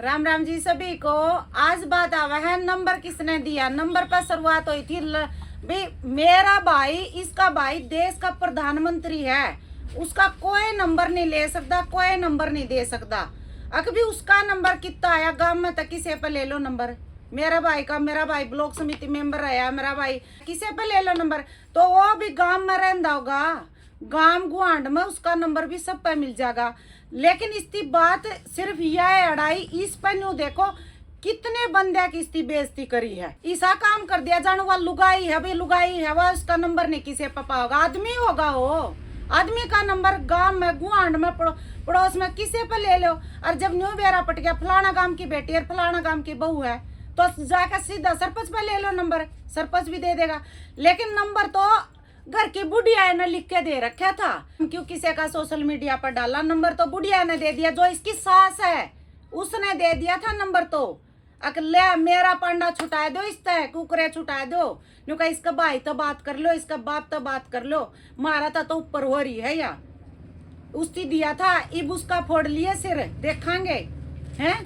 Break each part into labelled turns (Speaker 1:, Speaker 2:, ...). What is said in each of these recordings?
Speaker 1: राम राम जी सभी को। आज बात आवा है नंबर किसने दिया। नंबर पर शुरुआत हुई थी भाई मेरा भाई, इसका भाई देश का प्रधानमंत्री है, उसका कोई नंबर नहीं ले सकता, कोई नंबर नहीं दे सकता। अभी उसका नंबर कितना आया गांव में तक किसी पे ले लो नंबर। मेरा भाई का, मेरा भाई ब्लॉक समिति मेंबर है, मेरा भाई किसी पे ले लो नंबर। तो वो भी गांव में रहता होगा, गांव गुआंड में उसका नंबर भी सब पे मिल जाएगा। लेकिन इसकी बात सिर्फ यह है अड़ाई इस पर न्यू देखो कितने बंदे की इसकी बेइज्जती करी है। ऐसा काम कर दिया जानो वह लुगाई है, भाई लुगाई है, वह उसका नंबर नहीं किसी पे पाओगा। आदमी होगा वो, आदमी का नंबर गांव में गुआंड में पड़ोस में किसी पे ले लो। और जब न्यू बेरा पट गया फलाना गांव की बेटी और फलाना गांव की बहू है तो जाकर सीधा सरपंच पे ले लो नंबर, सरपंच भी दे देगा। लेकिन नंबर तो घर की बुढ़िया ने लिख के दे रखा था, क्यों किसी का सोशल मीडिया पर डाला। नंबर तो बुढ़िया ने दे दिया, जो इसकी सास है उसने दे दिया था नंबर। तो अकले मेरा पांडा छुटा दो, इस तय कुकरे छुटा दो, न्यू का इसका भाई तो बात कर लो, इसका बाप तो बात कर लो। मारा था तो ऊपर हो रही है या उसकी दिया था, इब उसका फोड़ लिए सिर देखेंगे हैं।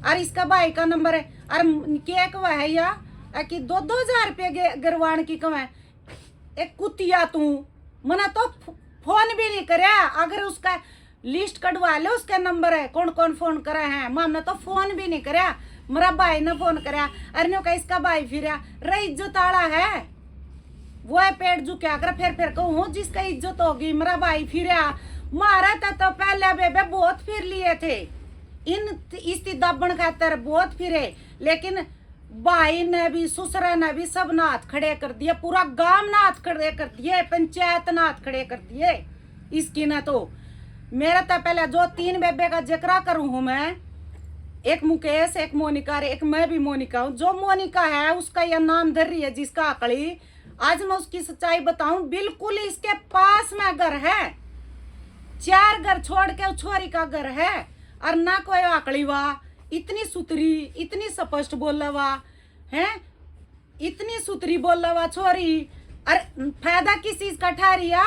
Speaker 1: और इसका भाई का नंबर है और क्या कवा है या कि 2-2 हजार रुपये गिरवाण की कवा। एक कुतिया तू मना तो फोन भी नहीं करे। अगर उसका लिस्ट कटवा लो, उसका नंबर है कौन कौन फोन करे हैं, हमने तो फोन भी नहीं करे। मेरा भाई ने फोन करा, अरे का इसका भाई फिर रे इज्जत आड़ा है वो है पेट जो क्या कर फिर कहूँ जिसका इज्जत होगी। मेरा भाई फिर मारा था तो पहले बेबे बहुत फिर लिए थे इन इसकी दबन खातर बहुत फिरे। लेकिन भाई ने भी ससुरा ने भी सब ने हाथ खड़े कर दिए, पूरा गांव ने हाथ खड़े कर दिए, पंचायत ने हाथ खड़े कर दिए इसकी ना। तो मेरा तो पहले जो 3 बेबे का जिक्र करूं हूं मैं, एक मुकेश, एक मोनिका, एक मैं भी मोनिका हूं। जो मोनिका है उसका यह नाम धर रही है जिसका आकड़ी, आज मैं उसकी सच्चाई बताऊं। बिल्कुल इसके पास में घर है, 4 घर छोड़ के छोरी का घर है और ना कोई आकड़ी वाह, इतनी सुतरी, इतनी स्पष्ट बोल वा है, इतनी सुतरी बोल वा छोरी। और फायदा किस चीज का ठहरिया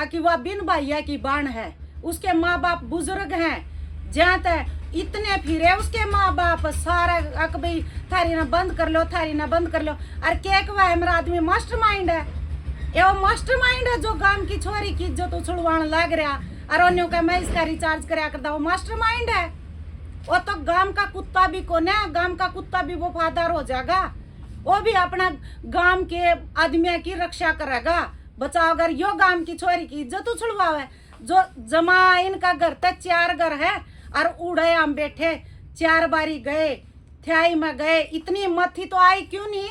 Speaker 1: कि वह बिन भैया की बाण है, उसके माँ बाप बुजुर्ग हैं, जहाँ तक इतने फिरे उसके माँ बाप सारा अक भाई थारी ना बंद कर लो, थारी ना बंद कर लो। और क्या कवा है मेरा आदमी मास्टरमाइंड है, ये मास्टरमाइंड है जो गांव की छोरी की इज्जत उछलवाण लग रहा और अन्यों का मैं इसका रिचार्ज कराया करता, वो मास्टरमाइंड है। वो तो गांव का कुत्ता भी कौन है, गांव का कुत्ता भी वफादार हो जाएगा, वो भी अपना गांव के आदमियों की रक्षा करेगा, बचाओ। अगर यो गांव की छोरी की इज्जत उछलवावे, जो जमा इनका घर तक 4 घर है और उड़े हम बैठे 4 बारी गए थ्याई में गए, इतनी मथी तो आई क्यों नहीं,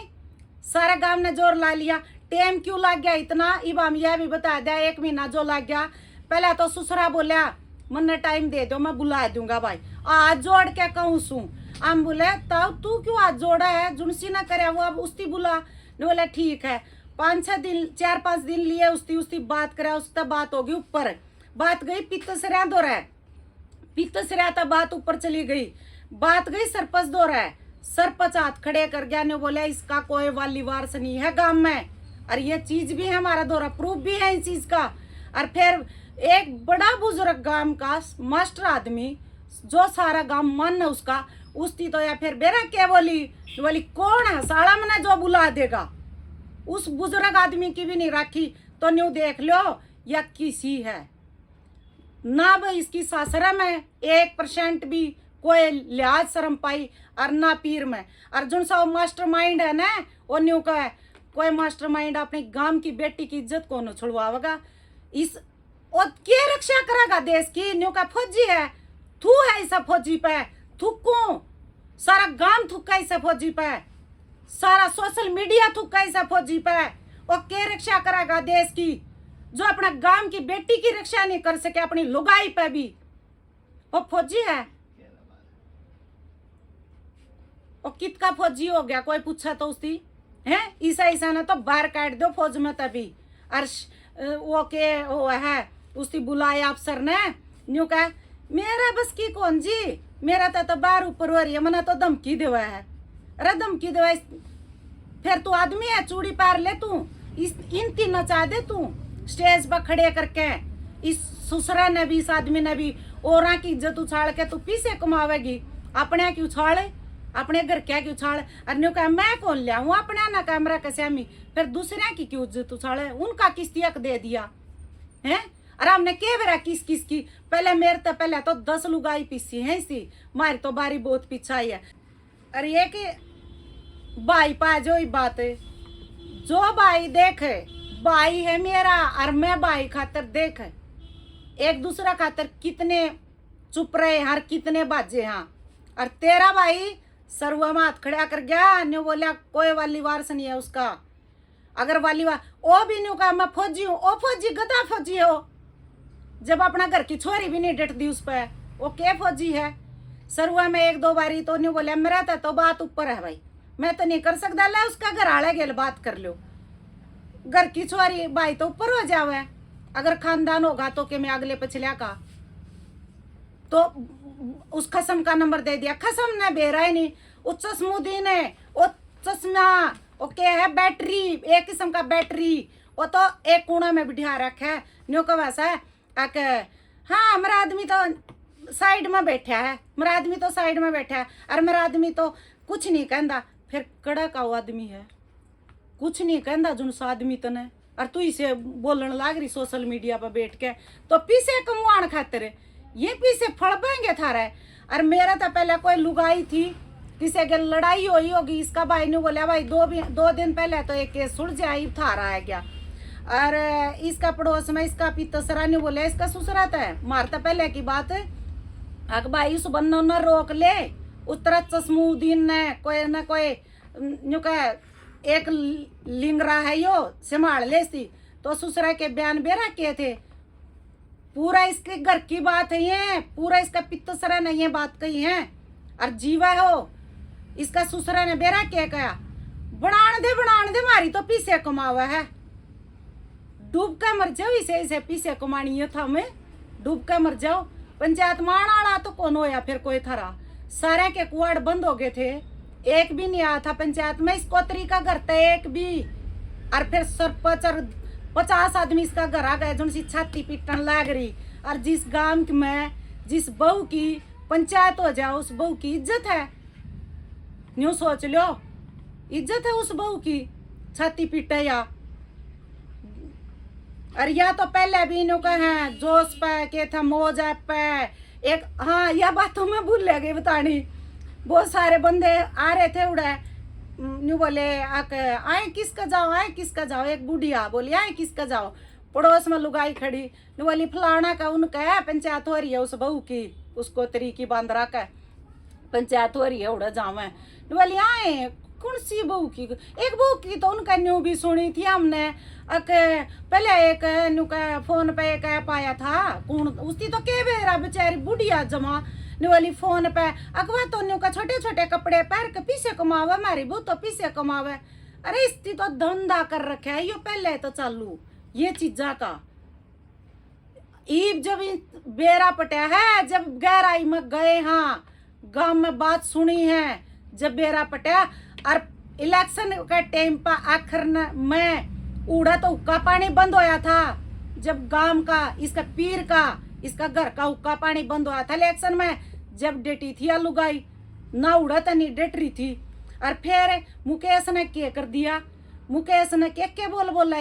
Speaker 1: सारे गांव ने जोर ला लिया। टाइम क्यों लग गया इतना, इब हम यह भी बता दिया 1 महीना जो लग गया। पहले तो ससुरा बोलिया मन्ने टाइम दे दो मैं बुला दूंगा भाई, आज जोड़ के कहूँ सू। हम बोले तब तू क्यों आज जोड़ा है, जुनसी ना करे वो अब उसकी बुला। ने बोले ठीक है। 5-6 दिन 4-5 दिन लिए उसकी बात करे, उसका बात होगी ऊपर, बात गई पित्तसरा दो रहा है, पित्तसरा था बात ऊपर चली गई, बात गई सरपंच दो रहा है। सरपंच हाथ खड़े कर गया, ने बोले इसका कोई वाली वारस नहीं है गांव में, और ये चीज भी है हमारा दौरा प्रूफ भी है इस चीज का। और फिर एक बड़ा बुजुर्ग गांव का मास्टर आदमी जो सारा गांव मन है उसका, उसकी तो या फिर बेरा क्या बोली कौन है साला मने जो बुला देगा, उस बुजुर्ग आदमी की भी नहीं राखी। तो न्यू देख लो या किसी है ना भाई इसकी सासरा में 1% भी कोई लिहाज शर्म पाई और ना पीर में। अर्जुन साहब मास्टरमाइंड है ना, वो न्यू का है कोई मास्टरमाइंड अपने गांव की बेटी की इज्जत कौन छुड़वाएगा, इस और क्या रक्षा करेगा देश की। न्यू का फौजी है, थू है इस फौजी पे, थुक्को सारा गांव थुक्का इस फौजी पे, सारा सोशल मीडिया थुक्का इस फौजी पे। और क्या रक्षा करेगा देश की, जो अपना गांव की बेटी की रक्षा नहीं कर सके, अपनी लुगाई पे भी वो फौजी है। और कित का फौजी हो गया कोई पूछा तो उसकी है, ईसा ने तो बाहर काट दो फौज में तभी। और वो के वो है उसकी बुलाए अफसर ने, न्यू कहा मेरा बस की कौन जी, मेरा तो बाहर ऊपर हो रही है, मना तो धमकी देवा है। अरे धमकी देवा, फिर तू आदमी है चूड़ी पार ले, तू इन 3 नचा दे तू स्टेज पर खड़े करके। इस ससुरा ने भी इस आदमी ने भी और की इज्जत उछाल के तू पीछे कमावेगी। अपने क्यों छाड़े, अपने घर क्या क्यों छाड़े। और न्यू कहा मैं कौन लिया हूँ अपने ना कैमरा कस्यामी, फिर दूसरे की क्यों इज्जत उछाड़े, उनका किस हक दे दिया है। अरे हमने के बेरा किस किस की, पहले मेरे तो पहले तो 10 लुगाई पीसी है इसी, मारी तो बारी बहुत पिछाई है। अरे ये कि भाई पा जो ही बात है, जो भाई देखे भाई है मेरा और मैं भाई खातर देख, एक दूसरा खातर कितने चुप रहे हर कितने बाजे। हाँ और तेरा भाई सरवा में हाथ खड़ा कर गया, न्यू बोलिया कोई वाली वारस नहीं है उसका। अगर वाली वार ओ भी न्यू कहा मैं फौजी हूँ, ओ फौजी गधा फौजी हो, जब अपना घर की छोरी भी नहीं डटती उस पर, वो क्या फौजी है। सरवा में एक दो बारी तो न्यू बोलिया मेरा तो बात ऊपर है भाई, मैं तो नहीं कर सकता, ला उसका घर आले गेल बात कर लो, घर की छोरी भाई तो ऊपर हो जावे। अगर खानदान होगा तो के मैं अगले पिछले का तो उस खसम का नंबर दे दिया, खसम ने बेरा ही नहीं, उस चश्मुद्दीन है वो चश्मा ओके है बैटरी, एक किस्म का बैटरी, वो तो एक कोना में बिठा रखा है न्यू का वैसा है। हाँ मेरा आदमी तो साइड में बैठा है, मेरा आदमी तो साइड में बैठा है, और मेरा आदमी तो कुछ नहीं कहता। फिर कड़क का आदमी है, कुछ नहीं कहता जुनसा आदमी तने, और तू इसे बोलने लाग रही सोशल मीडिया पर बैठ के, तो पीछे कमवाण खातिर ये पीछे फड़ पाएंगे थारा। और मेरा तो पहले कोई लुगाई थी, किसी के लड़ाई हुई होगी, इसका भाई ने बोला भाई दो दिन पहले तो एक केस सुलझ आई थारा है क्या, और इसका पड़ोस में इसका पितसरा ने बोला इसका ससुरात है, मारता पहले की बात है। अग भाई उस बन्नो न रोक ले, उस तरह चश्मुद्दीन ने कोई न कोई न्यू कह एक लिंगरा है यो संभाल ले सी, तो ससुरा के बयान बेरा किए थे, पूरा इसके घर की बात है ये, पूरा इसका पितसरा ने ये बात कही है। और जीवा हो इसका ससुरा ने बेरा क्या कहा, बनान दे मारी तो पीछे कमावा है, डूब कर मर जाओ, इसे पीछे कमानी था मैं, डूब कर मर जाओ। पंचायत मान आड़ा तो कौन होया फिर कोई थरा, सारे के कुआड़ बंद हो गए थे, एक भी नहीं आया था पंचायत में इसको तरीका करता एक भी। और फिर सरपंच और 50 आदमी इसका घर आ गए जो सी छाती पीटन लाग रही। और जिस गांव में जिस बहू की पंचायत हो जाए उस बहू की इज्जत है, न्यू सोच लो, इज्जत है उस बहू की, छाती पीटे या। और या तो पहले भी इन्हों का है जोश पे के था मौज पे एक। हाँ यह बात तो मैं भूल गई बतानी, बहुत सारे बंदे आ रहे थे उड़े, न्यू बोले आए किसका जाओ, आए किसका जाओ, एक बुढ़िया बोली आए किसका जाओ, पड़ोस में लुगाई खड़ी न्यू बोली फलाना का उनका है पंचायत हो रही है उस बहू की, उसको तरीकी बांध रखा है पंचायत हो रही है उड़ा जावे, न्यू बोली आए कौन सी बहू की, एक बहू की तो उनका न्यू भी सुनी थी हमने। पहले एक न्यू का फोन पे एक ऐप आया था कौन उसकी तो के बेरा बेचारी बुढ़िया जमा न्यू वाली फोन पे अखवा तो न्यू का छोटे छोटे कपड़े पहन के पीछे कमावे, मारी बहू तो पीछे कमावे। अरे इसकी तो धंधा कर रखे है, ये पहले तो चालू ये चीजा का ईब जब बेरा पटा है, जब गहराई में गए, हाँ गांव में बात सुनी है, जब बेरा पटा और इलेक्शन का टाइम पर आखिर में उड़ा तो हुक्का पानी बंद होया था, जब गांव का इसका पीर का इसका घर का हुक्का पानी बंद हुआ था इलेक्शन में, जब डेटी थी लुगाई ना उड़ा तो नहीं डेट रही थी। और फिर मुकेश ने क्या कर दिया, मुकेश ने के बोल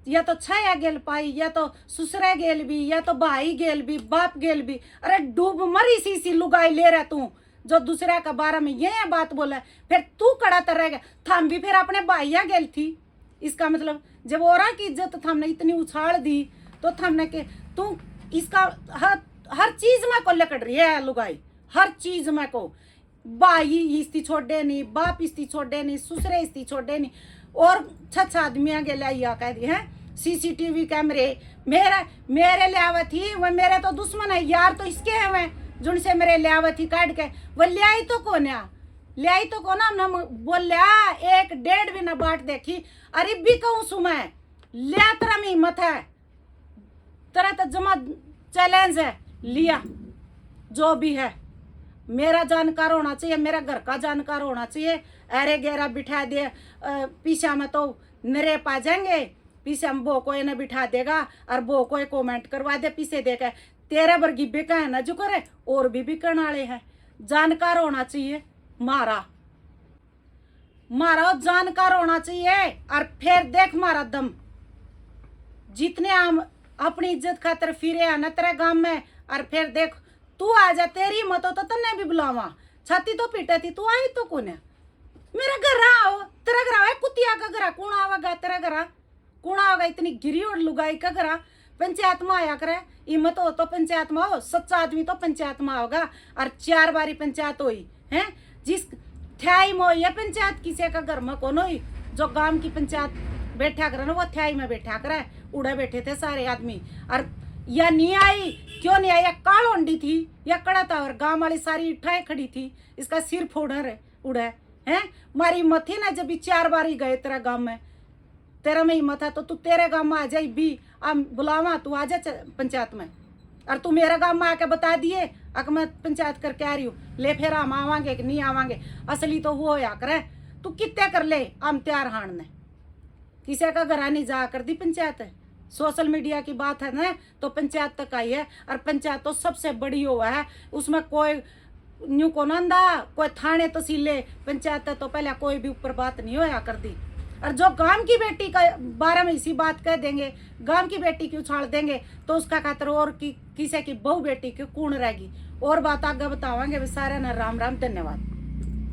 Speaker 1: या तो छाया गेल पाई, या तो ससुरा गेल भी, या तो भाई गेल भी, बाप गेल भी। अरे डूब मरी सी लुगाई ले रहा तू जो दूसरा का बारे में ये बात बोला, फिर तू कड़ा तर रह गया। थम भी फिर अपने भाइया गेल थी, इसका मतलब जब औरा की इज्जत थमने इतनी उछाल दी तो थमने के तू इसका हर चीज में को लकड़ रही है लुगाई, हर चीज में को भाई इसकी छोड़े नहीं, बाप इसकी छोड़े नहीं, ससुरे इसकी छोड़े नहीं। और छह आदमिया के लिया कह दी है सीसीटीवी कैमरे मेरे ले आवा थी, वह मेरे तो दुश्मन है यार, तो इसके है वह जिनसे मेरे ले आवा थी काट के, वह लियाई तो कौन लियाई तो कौन हमने बोल लिया एक डेढ़ भी न बाट देखी। अरे भी कहूँ सुमै लिया तेरा में हिम्मत है, तेरा तो जमा चैलेंज है, लिया जो भी है मेरा जानकार होना चाहिए, मेरा घर का जानकार होना चाहिए। अरे गहरा बिठा दे पीछा में तो नरे पा जाएंगे, पीछे में वो कोई न बिठा देगा और वो कोई कमेंट करवा दे पीछे देकर, तेरा वर्गी बिका है ना जो करे और भी बिकन वाले हैं। जानकार होना चाहिए, मारा जानकार होना चाहिए। और फिर देख मारा दम, जितने हम अपनी इज्जत खातर फिरे आना तेरे गांव में, और फिर देख तू आ जा, तेरी मत हो तो तन्ने भी बुलावा, छाती तो पीटे थी, तू आई तो कौन है मेरा घर आओ, तेरा घर है कुतिया का घर, कौन आवेगा तेरा घर, कौन आवेगा, इतनी गिरी और लुगाई का घर, पंचायत में आया करे, हिम्मत हो तो पंचायत में हो, सच्चा आदमी तो पंचायत में होगा। और 4 बारी पंचायत हुई है, जिस थ्याई में हुई है पंचायत, किसी का घर में कौन हुई, जो गांव की पंचायत बैठा करे ना वो थ्याई में बैठा करे, उड़े बैठे थे सारे आदमी। और या नहीं आई, क्यों नहीं आई, या काल होंडी थी या कड़ा था, और गांव वाली सारी उठाए खड़ी थी, इसका सिर फोड़ है उड़े हैं, मारी हिम्मत थी ना जब भी 4 बारी गए तेरा गांव में, तेरा में हिम्मत है तो तू तेरे गांव में आ जाए भी, हम बुलावा तू आ जा पंचायत में, और तू मेरे गांव में आके बता दिए अक मैं पंचायत करके आ रही हूँ, ले फिर हम आवांगे कि नहीं आवांगे, असली तो वो होया करे, तू कितने कर ले, हम तैयार हाण ने, किसी का घर नहीं जा कर दी पंचायत है, सोशल मीडिया की बात है ना तो पंचायत तक आई है, और पंचायत तो सबसे बड़ी हुआ है, उसमें कोई न्यू को नंदा, कोई थाने तहसीले पंचायत तो पहले कोई भी ऊपर बात नहीं होया कर दी। और जो गांव की बेटी का बारे में इसी बात कह देंगे, गांव की बेटी की उछाल देंगे, तो उसका खातर और किसी की बहू बेटी की कौन रहेगी। और बात आगे बतावांगे। सारे ना राम राम, धन्यवाद।